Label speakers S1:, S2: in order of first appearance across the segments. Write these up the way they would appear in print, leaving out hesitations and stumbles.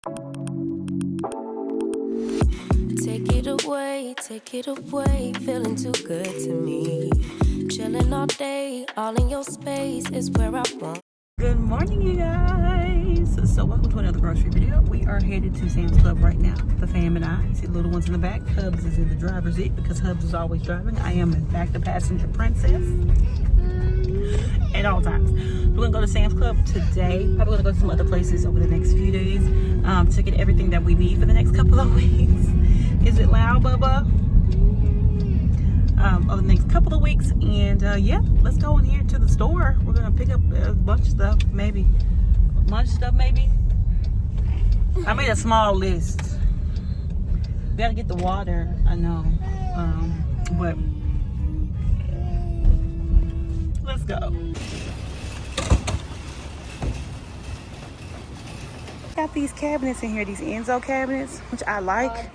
S1: Take it away, feeling too good to me. Chilling all day, all in your space is where I want.
S2: Good morning, you guys. So welcome to another grocery video. We are headed to Sam's Club right now, the fam and I. See the little ones in the back. Hubs is in the driver's seat because Hubs is always driving. I am in fact the passenger princess at all times. We're gonna go to Sam's Club today. Probably gonna go to some other places over the next few days to get everything that we need for the next couple of weeks. Is it loud, Bubba? Over the next couple of weeks, and yeah, let's go in here to the store. We're gonna pick up a bunch of stuff, maybe I made a small list. We gotta get the water, I know, but let's go. Got these cabinets in here, these Enzo cabinets, which I like.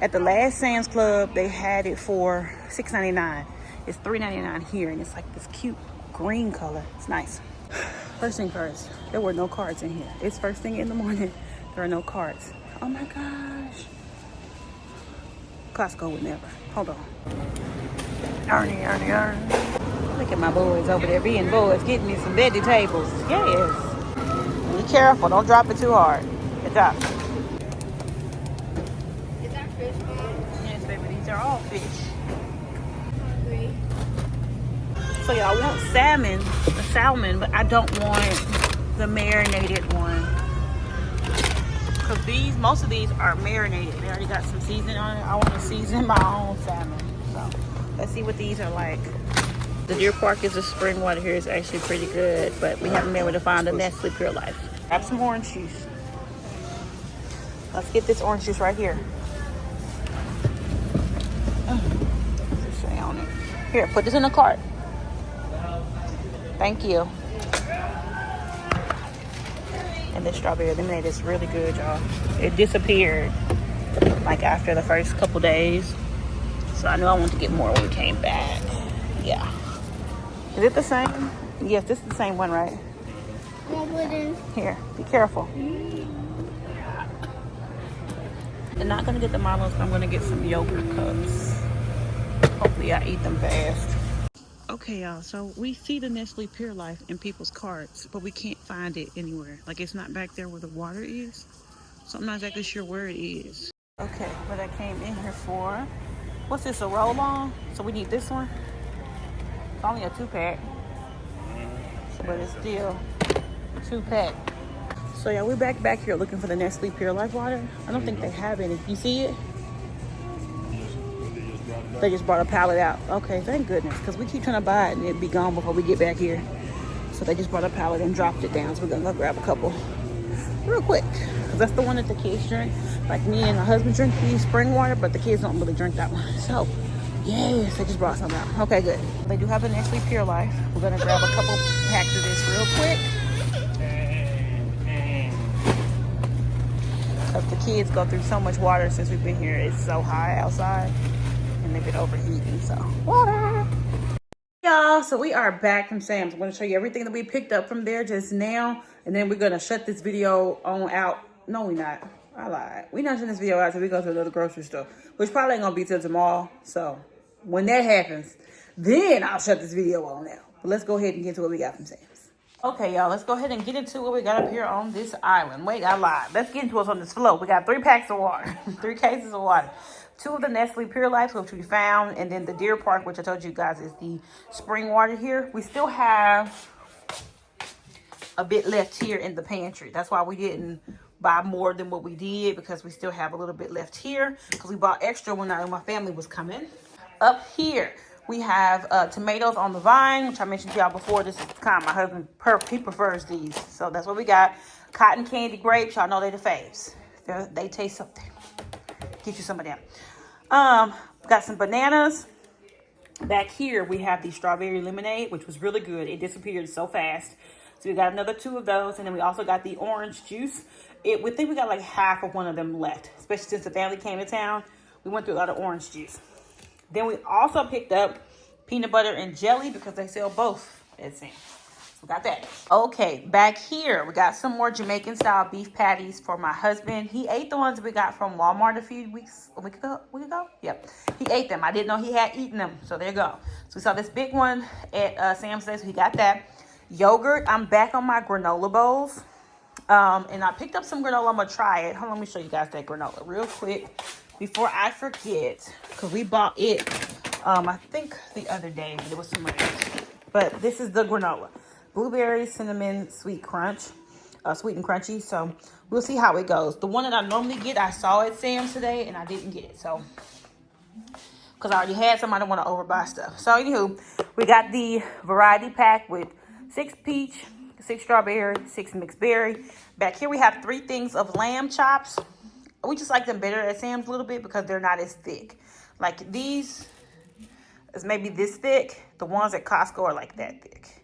S2: At the last Sam's Club, they had it for $6.99. It's $3.99 here, and it's like this cute green color. It's nice. First thing first, there were no cards in here. It's first thing in the morning. There are no cards. Oh my gosh. Costco would never. Hold on. Ernie. Look at my boys over there being boys, getting me some vegetables. Yes. Be careful. Don't drop it too hard. Good job. They're all fish.
S3: Hungry.
S2: So yeah, I want the salmon, but I don't want the marinated one. Because most of these are marinated. They already got some seasoning on it. I want to season my own salmon. So let's see what these are like. The Deer Park is a spring water here. It's actually pretty good, but we haven't been able to find the Nestle Pure Life. Grab some orange juice. Let's get this orange juice right here. Here, put this in the cart. Thank you. And this strawberry lemonade is really good, y'all. It disappeared like after the first couple days. So I knew I wanted to get more when we came back. Yeah. Is it the same? Yes, this is the same one, right? Here, be careful. I'm not gonna get the Milos, but I'm gonna get some yogurt cups. Hopefully I eat them fast. Okay, y'all, so we see the Nestle Pure Life in people's carts, but we can't find it anywhere. Like, it's not back there where the water is. So I'm not exactly sure where it is. Okay, what I came in here for. What's this, a roll-on? So we need this one. It's only a 2-pack. But it's still 2-pack. So yeah, we're back here looking for the Nestle Pure Life water. I don't think they have any. You see it? They just brought a pallet out. Okay, thank goodness, because we keep trying to buy it and it'd be gone before we get back here. So they just brought a pallet and dropped it down. So we're gonna go grab a couple real quick, because that's the one that the kids drink. Like me and my husband drink the spring water, but the kids don't really drink that one. So yes, they just brought some out. Okay, good. They do have a Nestle Pure Life. We're gonna grab a couple packs of this real quick. Because the kids go through so much water since we've been here. It's so high outside. And they've been overheating, so water. Y'all, so we are back from Sam's. I'm going to show you everything that we picked up from there just now, and then we're going to shut this video on out. No, we're not. I lied. We're not shutting this video out until we go to another grocery store, which probably ain't going to be till tomorrow. So when that happens, then I'll shut this video on now. But let's go ahead and get to what we got from Sam's. Okay, y'all, let's go ahead and get into what we got up here on this island. Wait, I lied. Let's get into what's on this float. We got 3 packs of water, 3 cases of water. 2 of the Nestle Pure Life, which we found, and then the Deer Park, which I told you guys is the spring water here. We still have a bit left here in the pantry. That's why we didn't buy more than what we did, because we still have a little bit left here, because we bought extra when my family was coming. Up here, we have tomatoes on the vine, which I mentioned to y'all before. This is kind of my husband, he prefers these. So that's what we got. Cotton candy grapes, y'all know they're the faves. They taste something. Get you some of them. Got some bananas. Back here, we have the strawberry lemonade, which was really good. It disappeared so fast. So we got another 2 of those. And then we also got the orange juice. We think we got like half of one of them left, especially since the family came to town. We went through a lot of orange juice. Then we also picked up peanut butter and jelly because they sell both at Sam's. We got that. Okay, back here, we got some more Jamaican style beef patties for my husband. He ate the ones we got from Walmart a week ago? Yep. He ate them. I didn't know he had eaten them. So there you go. So we saw this big one at Sam's Day, so he got that. Yogurt, I'm back on my granola bowls. And I picked up some granola. I'm going to try it. Hold on, let me show you guys that granola real quick before I forget. Because we bought it, I think the other day, but it was somewhere else. But this is the granola. Blueberry, cinnamon, sweet crunch. Sweet and crunchy. So we'll see how it goes. The one that I normally get, I saw at Sam's today, and I didn't get it. So, because I already had some, I don't want to overbuy stuff. So, anywho, we got the variety pack with 6 peach, 6 strawberry, 6 mixed berry. Back here we have 3 things of lamb chops. We just like them better at Sam's a little bit because they're not as thick. Like these is maybe this thick. The ones at Costco are like that thick.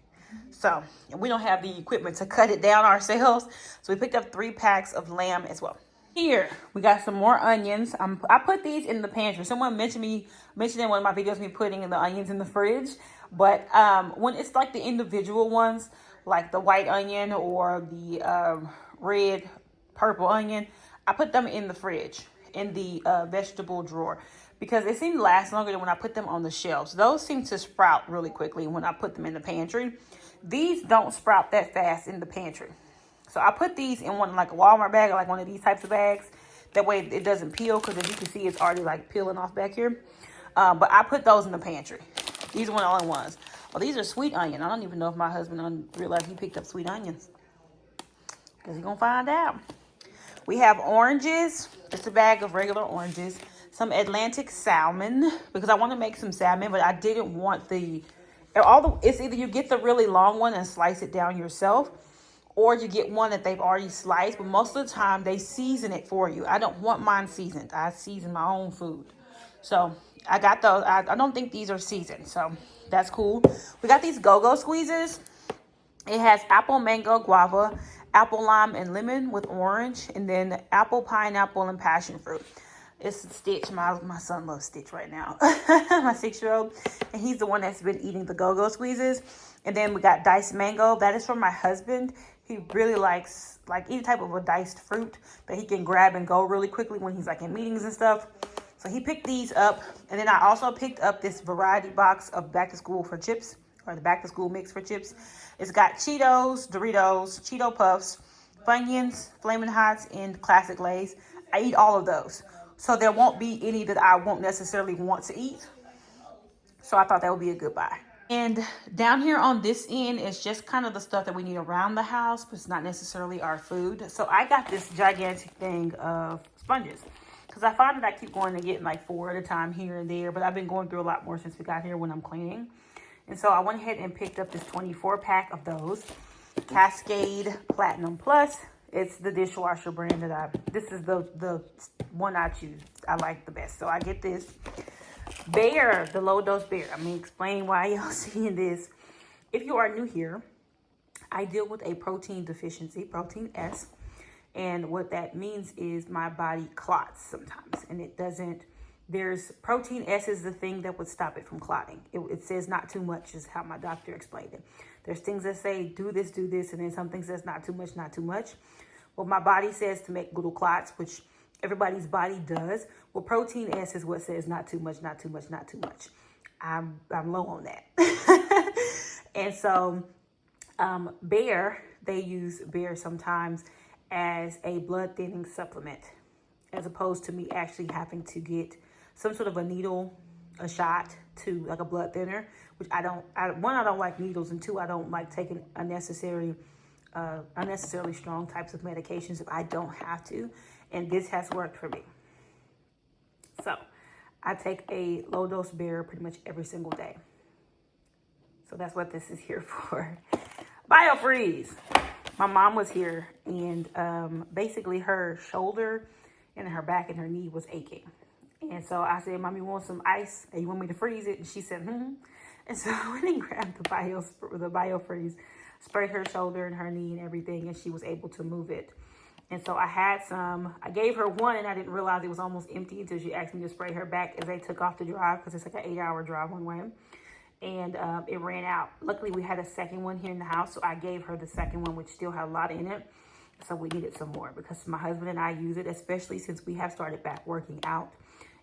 S2: So, and we don't have the equipment to cut it down ourselves. So we picked up 3 packs of lamb as well. Here, we got some more onions. I put these in the pantry. Someone mentioned in one of my videos me putting the onions in the fridge. But when it's like the individual ones, like the white onion or the red, purple onion, I put them in the fridge, in the vegetable drawer. Because they seem to last longer than when I put them on the shelves. Those seem to sprout really quickly when I put them in the pantry. These don't sprout that fast in the pantry. So I put these in one, like a Walmart bag, or like one of these types of bags. That way it doesn't peel, because as you can see, it's already like peeling off back here. But I put those in the pantry. These are the only ones. Well, these are sweet onion. I don't even know if my husband realized he picked up sweet onions. Because he's going to find out. We have oranges. Just a bag of regular oranges. Some Atlantic salmon, because I want to make some salmon, but I didn't want it's either you get the really long one and slice it down yourself, or you get one that they've already sliced, but most of the time they season it for you. I don't want mine seasoned. I season my own food. So I got those. I don't think these are seasoned, so that's cool. We got these go-go squeezers. It has apple, mango, guava, apple, lime, and lemon with orange, and then apple, pineapple, and passion fruit. It's Stitch. My son loves Stitch right now. My 6-year-old. And he's the one that's been eating the go-go squeezes. And then we got diced mango. That is from my husband. He really likes like any type of a diced fruit that he can grab and go really quickly when he's like in meetings and stuff. So he picked these up. And then I also picked up this variety box of back to school for chips, or the back to school mix for chips. It's got Cheetos, Doritos, Cheeto Puffs, Funyuns, Flamin' Hots, and Classic Lay's. I eat all of those. So there won't be any that I won't necessarily want to eat. So I thought that would be a good buy. And down here on this end is just kind of the stuff that we need around the house, but it's not necessarily our food. So I got this gigantic thing of sponges, because I find that I keep going to get like 4 at a time here and there, but I've been going through a lot more since we got here when I'm cleaning. And so I went ahead and picked up this 24 pack of those. Cascade Platinum Plus. It's the dishwasher brand this is the one I choose. I like the best. So I get this. Bear, the low dose bear. I'm going to explain why y'all seeing this. If you are new here, I deal with a protein deficiency, protein S. And what that means is my body clots sometimes. And it doesn't, protein S is the thing that would stop it from clotting. It says not too much is how my doctor explained it. There's things that say do this, and then some things says not too much, not too much. Well, my body says to make little clots, which everybody's body does. Well, protein S is what says not too much, not too much, not too much. I'm low on that. And so they use bear sometimes as a blood thinning supplement, as opposed to me actually having to get some sort of a needle, a shot to like a blood thinner, which I don't like needles, and 2, I don't like taking unnecessarily strong types of medications if I don't have to. And this has worked for me. So I take a low dose bear pretty much every single day. So that's what this is here for. BioFreeze. My mom was here, and basically her shoulder and her back and her knee was aching. And so I said, Mom, you want some ice? And you want me to freeze it? And she said, And so I went and grabbed the BioFreeze, sprayed her shoulder and her knee and everything, and she was able to move it. And so I had some. I gave her one, and I didn't realize it was almost empty until she asked me to spray her back as they took off the drive, because it's like an 8-hour drive one way. and it ran out. Luckily, we had a second one here in the house, so I gave her the second one, which still had a lot in it. So we needed some more because my husband and I use it, especially since we have started back working out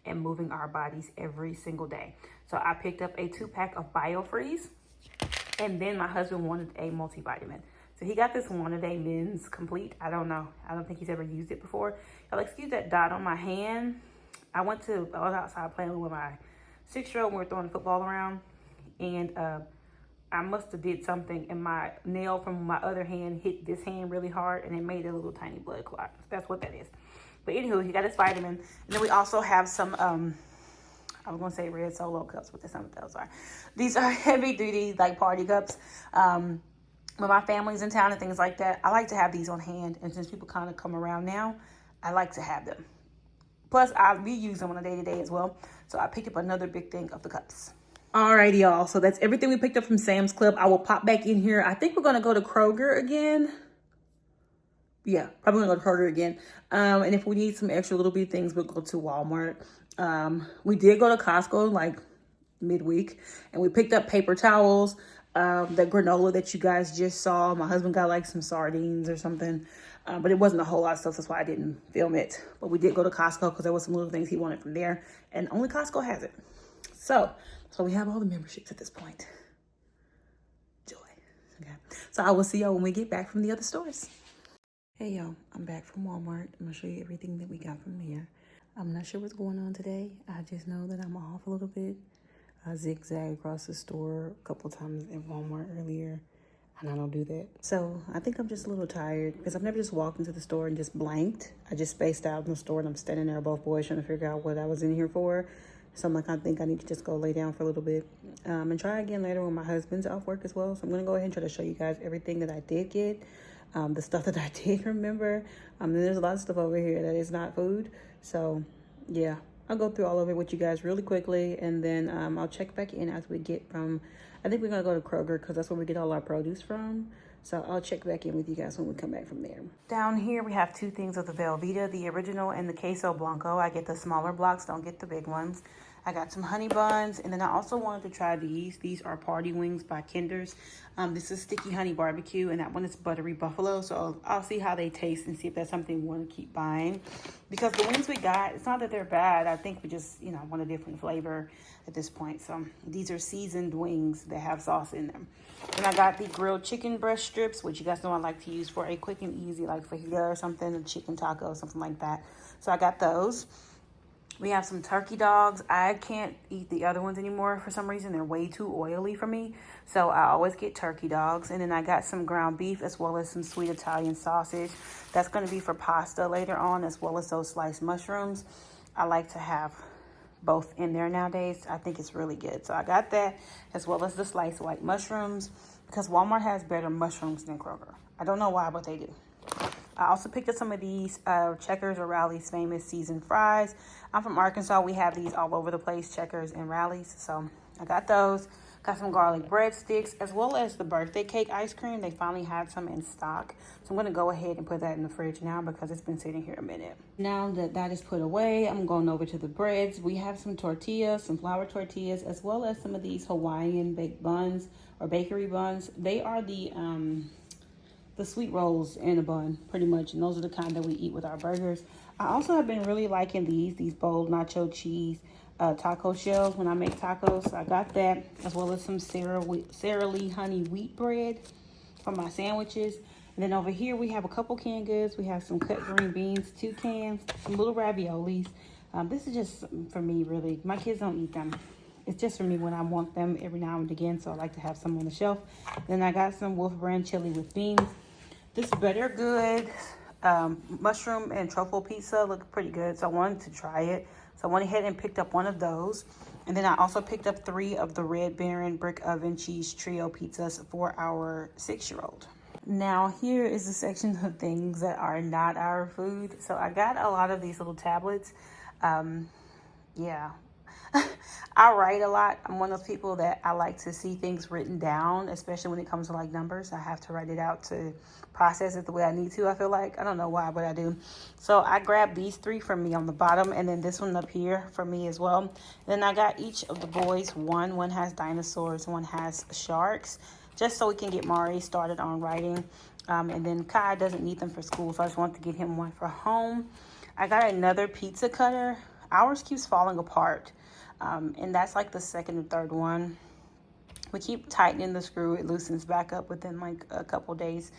S2: and moving our bodies every single day. So I picked up a 2-pack of BioFreeze, and then my husband wanted a multivitamin. So he got this one-a-day men's complete. I don't know. I don't think he's ever used it before. Y'all excuse that dot on my hand. I was outside playing with my 6-year-old when we were throwing the football around, and I must have did something, and my nail from my other hand hit this hand really hard, and it made a little tiny blood clot. That's what that is. But anywho, he got his vitamin. And then we also have some, I was going to say red Solo cups, but that's not what those are. These are heavy duty, like party cups. When my family's in town and things like that, I like to have these on hand. And since people kind of come around now, I like to have them. Plus, we use them on a day-to-day as well. So I picked up another big thing of the cups. Alrighty, y'all. So that's everything we picked up from Sam's Club. I will pop back in here. I think we're going to go to Kroger again. Yeah, probably gonna go to Kroger again. And if we need some extra little bit things, we'll go to Walmart. We did go to Costco like midweek, and we picked up paper towels, the granola that you guys just saw. My husband got like some sardines or something, but it wasn't a whole lot of stuff. That's why I didn't film it. But we did go to Costco because there was some little things he wanted from there, and only Costco has it. So we have all the memberships at this point. Joy. Okay. So I will see y'all when we get back from the other stores. Hey y'all, I'm back from Walmart. I'm gonna show you everything that we got from there. I'm not sure what's going on today. I just know that I'm off a little bit. I zigzagged across the store a couple times at Walmart earlier, and I don't do that. So I think I'm just a little tired because I've never just walked into the store and just blanked. I just spaced out in the store, and I'm standing there, both boys, trying to figure out what I was in here for. So I'm like, I think I need to just go lay down for a little bit and try again later when my husband's off work as well. So I'm gonna go ahead and try to show you guys everything that I did get. The stuff that I did remember. Then there's a lot of stuff over here that is not food. So yeah, I'll go through all of it with you guys really quickly, and then I'll check back in as we get from, I think we're gonna go to Kroger because that's where we get all our produce from. So I'll check back in with you guys when we come back from there. Down here we have 2 things of the Velveeta, the original and the Queso Blanco. I get the smaller blocks, don't get the big ones. I got some honey buns, and then I also wanted to try these. These are party wings by Kinder's. This is sticky honey barbecue, and that one is buttery buffalo. So I'll see how they taste and see if that's something we want to keep buying. Because the wings we got, it's not that they're bad. I think we just, want a different flavor at this point. So these are seasoned wings that have sauce in them. And I got the grilled chicken breast strips, which you guys know I like to use for a quick and easy, like fajita or something, a chicken taco, something like that. So I got those. We have some turkey dogs. I can't eat the other ones anymore for some reason. They're way too oily for me. So I always get turkey dogs. And then I got some ground beef as well as some sweet Italian sausage. That's going to be for pasta later on, as well as those sliced mushrooms. I like to have both in there nowadays. I think it's really good. So I got that as well as the sliced white mushrooms because Walmart has better mushrooms than Kroger. I don't know why, but they do. I also picked up some of these Checkers or Rally's famous seasoned fries. I'm from Arkansas. We have these all over the place, Checkers and Rally's. So I got those. Got some garlic breadsticks as well as the birthday cake ice cream. They finally had some in stock. So I'm going to go ahead and put that in the fridge now because it's been sitting here a minute. Now that that is put away, I'm going over to the breads. We have some tortillas, some flour tortillas, as well as some of these Hawaiian baked buns or bakery buns. They are the sweet rolls in a bun, pretty much, and those are the kind that we eat with our burgers. I also have been really liking these bold nacho cheese taco shells when I make tacos. So I got that, as well as some Sara Lee honey wheat bread for my sandwiches. And then over here we have a couple canned goods. We have some cut green beans, 2 cans, some little raviolis. This is just for me, really. My kids don't eat them. It's just for me when I want them every now and again, so I like to have some on the shelf. Then I got some Wolf Brand chili with beans. This Better Good mushroom and truffle pizza looked pretty good, so I wanted to try it. So I went ahead and picked up one of those. And then I also picked up 3 of the Red Baron brick oven cheese trio pizzas for our 6-year-old. Now here is the section of things that are not our food. So I got a lot of these little tablets. Yeah, I write a lot. I'm one of those people that I like to see things written down, especially when it comes to like numbers. I have to write it out to process it the way I need to. I feel like, I don't know why, but I do. So I grabbed these 3 from me on the bottom, and then this one up here for me as well. And then I got each of the boys one. One has dinosaurs, one has sharks, just so we can get Marrried started on writing. And then Kai doesn't need them for school, so I just wanted to get him one for home. I got another pizza cutter. Ours keeps falling apart, and that's like the second or third one. We keep tightening the screw. It loosens back up within like a couple days.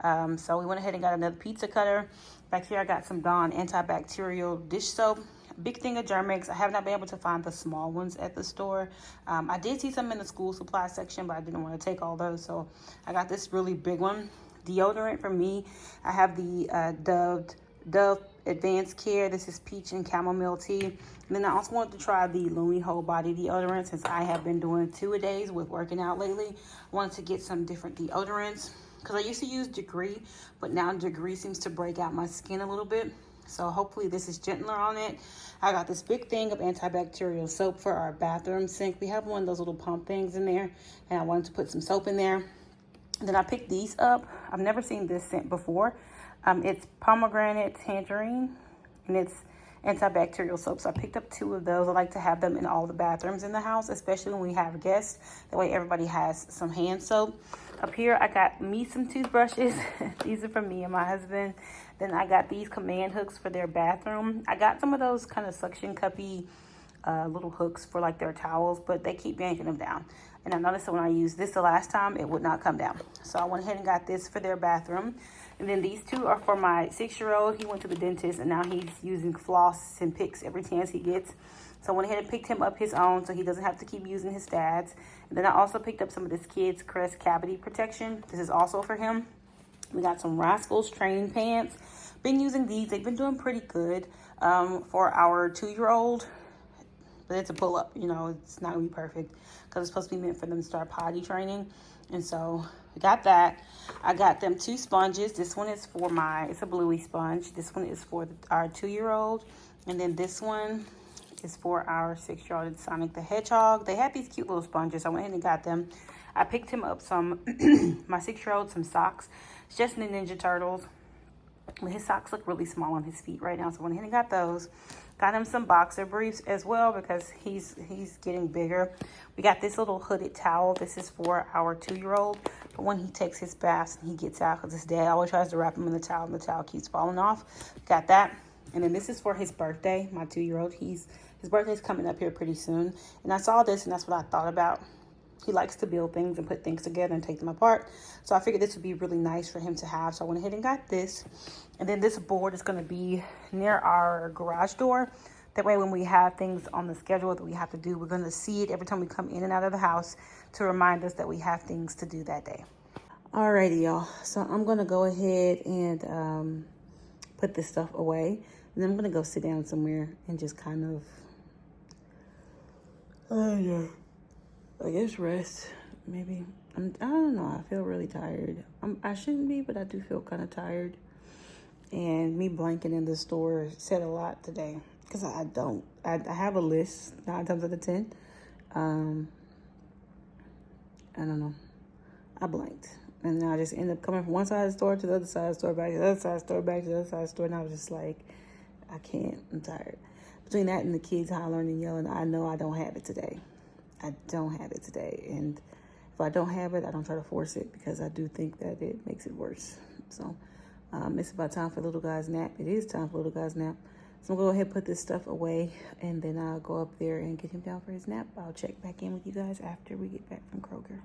S2: So we went ahead and got another pizza cutter. Back here I got some Dawn antibacterial dish soap. Big thing of Germex. I have not been able to find the small ones at the store. I did see some in the school supply section, but I didn't want to take all those. So I got this really big one. Deodorant for me. I have the Dove Advanced Care. This is peach and chamomile tea. And then I also wanted to try the Lumi Whole Body Deodorant since I have been doing 2-a-days with working out lately. I wanted to get some different deodorants because I used to use Degree, but now Degree seems to break out my skin a little bit. So hopefully this is gentler on it. I got this big thing of antibacterial soap for our bathroom sink. We have one of those little pump things in there, and I wanted to put some soap in there. And then I picked these up. I've never seen this scent before. It's pomegranate tangerine, and it's antibacterial soap. So I picked up 2 of those. I like to have them in all the bathrooms in the house, especially when we have guests. That way everybody has some hand soap. Up here, I got me some toothbrushes. These are for me and my husband. Then I got these command hooks for their bathroom. I got some of those kind of suction cuppy little hooks for like their towels, but they keep yanking them down. And I noticed that when I used this the last time, it would not come down. So I went ahead and got this for their bathroom. And then these 2 are for my 6-year-old. He went to the dentist, and now he's using floss and picks every chance he gets. So I went ahead and picked him up his own so he doesn't have to keep using his dad's. And then I also picked up some of this Kids Crest Cavity Protection. This is also for him. We got some Rascals training pants. Been using these. They've been doing pretty good for our 2-year-old. But it's a pull-up, you know, it's not gonna be perfect because it's supposed to be meant for them to start potty training. And so I got that. I got them 2 sponges. This one is for it's a bluey sponge. This one is for our 2-year-old. And then this one is for our 6-year-old, Sonic the Hedgehog. They had these cute little sponges. I went ahead and got them. I picked him up some, my 6-year-old, some socks. It's just the Ninja Turtles. But his socks look really small on his feet right now, so I went ahead and got those. Got him some boxer briefs as well because he's getting bigger. We got this little hooded towel. This is for our 2-year-old. But when he takes his baths and he gets out, because his dad always tries to wrap him in the towel and the towel keeps falling off. Got that. And then this is for his birthday, my 2-year-old. His birthday's coming up here pretty soon. And I saw this and that's what I thought about. He likes to build things and put things together and take them apart. So I figured this would be really nice for him to have. So I went ahead and got this. And then this board is going to be near our garage door. That way when we have things on the schedule that we have to do, we're going to see it every time we come in and out of the house to remind us that we have things to do that day. Alrighty, y'all. So I'm going to go ahead and put this stuff away. And then I'm going to go sit down somewhere and just kind of, I guess rest. Maybe. I don't know. I feel really tired. I shouldn't be, but I do feel kind of tired. And me blanking in the store said a lot today. Because I have a list 9 times out of 10. I don't know. I blanked. And then I just ended up coming from one side of the store to the other side of the store, back to the other side of the store, back to the other side of the store. And I was just like, I can't. I'm tired. Between that and the kids hollering and yelling, I know I don't have it today. I don't have it today. And if I don't have it, I don't try to force it because I do think that it makes it worse. So it's about time for little guy's nap. It is time for little guy's nap. So I'm going to go ahead and put this stuff away, and then I'll go up there and get him down for his nap. I'll check back in with you guys after we get back from Kroger.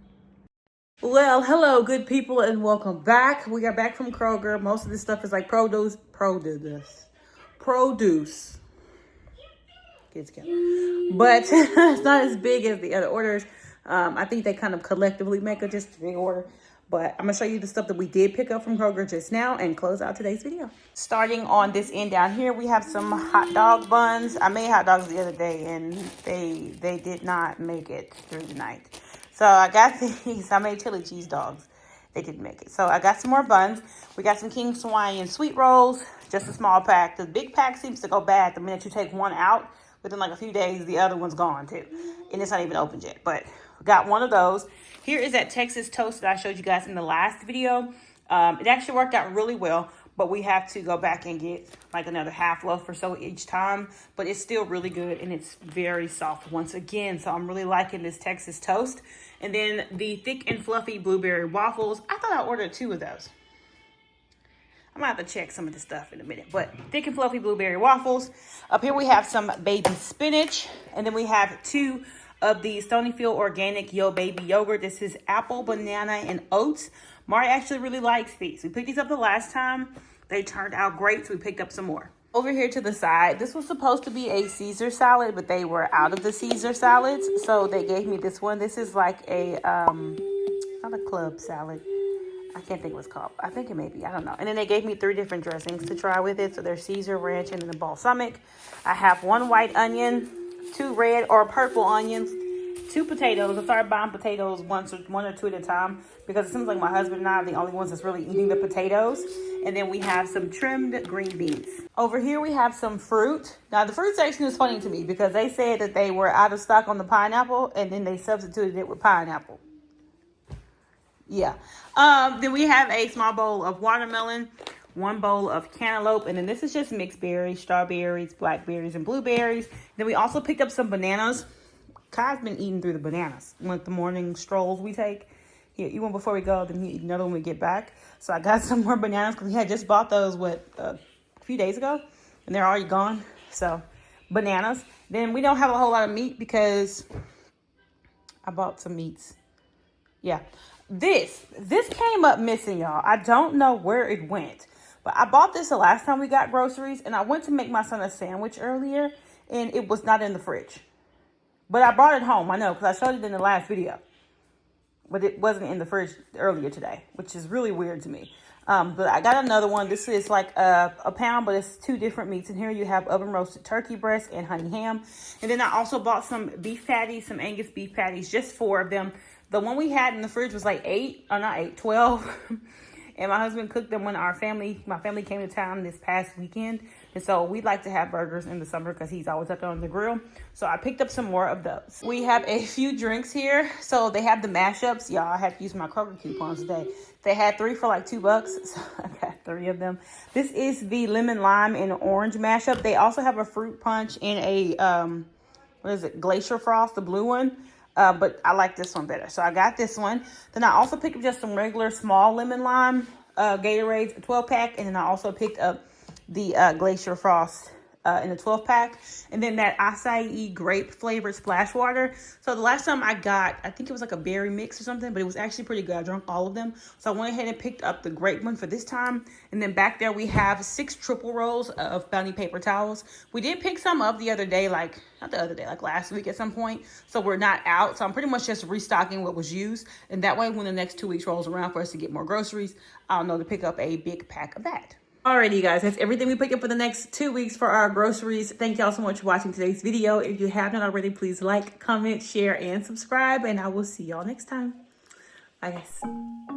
S2: Well, hello, good people, and welcome back. We are back from Kroger. Most of this stuff is like produce. Kids count. But it's not as big as the other orders. I think they kind of collectively make just a big order. But I'm going to show you the stuff that we did pick up from Kroger just now and close out today's video. Starting on this end down here, we have some hot dog buns. I made hot dogs the other day, and they did not make it through the night. So I got these. I made chili cheese dogs. They didn't make it. So I got some more buns. We got some King Hawaiian sweet rolls, just a small pack. The big pack seems to go bad the minute you take one out. within like a few days, the other one's gone too. And it's not even opened yet, but got one of those. Here is that Texas toast that I showed you guys in the last video. It actually worked out really well, but we have to go back and get like another half loaf or so each time. But it's still really good, and it's very soft once again. So I'm really liking this Texas toast. And then the thick and fluffy blueberry waffles. I thought I ordered 2 of those. I'm gonna have to check some of this stuff in a minute. But thick and fluffy blueberry waffles. Up here we have some baby spinach. And then we have 2 of the Stonyfield Organic Yo Baby Yogurt. This is apple, banana, and oats. Mari actually really likes these. We picked these up the last time. They turned out great, so we picked up some more. Over here to the side, this was supposed to be a Caesar salad, but they were out of the Caesar salads. So they gave me this one. This is like a, not a club salad. I can't think what it's called. I think it may be. I don't know. And then they gave me 3 different dressings to try with it. So there's Caesar, ranch, and then the balsamic. I have 1 white onion, 2 red or purple onions, 2 potatoes. I started buying potatoes one or two at a time because it seems like my husband and I are the only ones that's really eating the potatoes. And then we have some trimmed green beans. Over here we have some fruit. Now the fruit section is funny to me because they said that they were out of stock on the pineapple and then they substituted it with pineapple. Yeah. Then we have a small bowl of watermelon, 1 bowl of cantaloupe, and then this is just mixed berries, strawberries, blackberries, and blueberries. Then we also picked up some bananas. Kai's been eating through the bananas. Like the morning strolls we take. He eat one before we go, then he eat another when we get back. So I got some more bananas because we had just bought those, a few days ago, and they're already gone. So bananas. Then we don't have a whole lot of meat because I bought some meats. Yeah. This came up missing, y'all. I don't know where it went. But I bought this the last time we got groceries, and I went to make my son a sandwich earlier, and it was not in the fridge. But I brought it home, I know, because I showed it in the last video. But it wasn't in the fridge earlier today, which is really weird to me. But I got another one. This is like a pound, but it's 2 different meats. In here you have oven roasted turkey breast and honey ham. And then I also bought some beef patties, some Angus beef patties, just 4 of them. The one we had in the fridge was like 12. And my husband cooked them when my family came to town this past weekend. And so we like to have burgers in the summer because he's always up there on the grill. So I picked up some more of those. We have a few drinks here. So they have the mashups. Y'all, I had to use my Kroger coupons today. They had 3 for like $2. So I got 3 of them. This is the lemon, lime, and orange mashup. They also have a fruit punch and a, Glacier Frost, the blue one. But I like this one better. So I got this one. Then I also picked up just some regular small lemon lime Gatorades, a 12-pack. And then I also picked up the Glacier Frost in a 12-pack. And then that acai grape flavored splash water. So the last time I got, I think it was like a berry mix or something, but it was actually pretty good. I drank all of them. So I went ahead and picked up the grape one for this time. And then back there we have 6 triple rolls of Bounty paper towels. We did pick some up the other day, like last week at some point. So we're not out. So I'm pretty much just restocking what was used. And that way when the next 2 weeks rolls around for us to get more groceries, I'll know to pick up a big pack of that. Alrighty, you guys, that's everything we picked up for the next 2 weeks for our groceries. Thank y'all so much for watching today's video. If you have not already, please like, comment, share, and subscribe. And I will see y'all next time. Bye, guys.